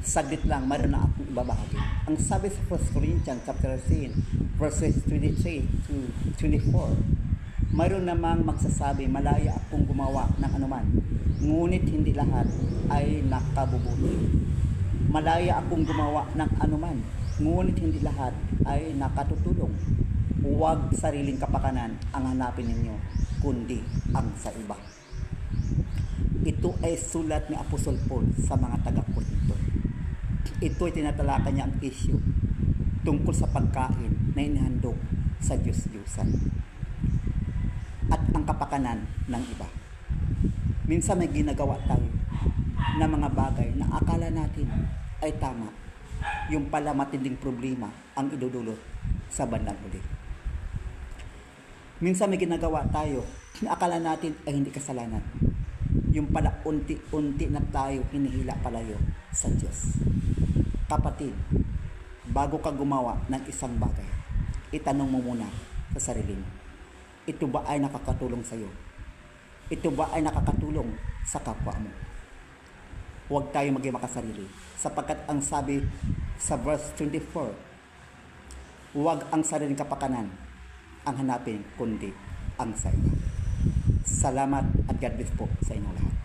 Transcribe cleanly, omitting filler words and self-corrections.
Saglit lang, mayroon na akong ibabahagi. Ang sabi sa 1 Corinthians chapter 13, verses 23 to 24, mayroon namang magsasabi, malaya akong gumawa ng anuman, ngunit hindi lahat ay nakabubuti. Malaya akong gumawa ng anuman, ngunit hindi lahat ay nakatutulong. Huwag sariling kapakanan ang hanapin ninyo, kundi ang sa iba. Ito ay sulat ni Apostol Paul sa mga taga-Korinto. Ito ay tinatalakay niya ang issue tungkol sa pagkain na inihandog sa Diyos-Diyusan at ang kapakanan ng iba. Minsan may ginagawa tayo na mga bagay na akala natin ay tama, yung pala matinding problema ang idudulot sa bandang huli. Minsan may ginagawa tayo na akala natin ay hindi kasalanan, yung pala unti-unti na tayo hinihila palayo sa Diyos. Kapatid, bago ka gumawa ng isang bagay, itanong mo muna sa sarili mo, ito ba ay nakakatulong sa iyo? Ito ba ay nakakatulong sa kapwa mo? Huwag tayo maging makasarili, sapagkat ang sabi sa verse 24, huwag ang sariling kapakanan ang hanapin, kundi ang sa iba. Salamat at God bless po sa inyong lahat.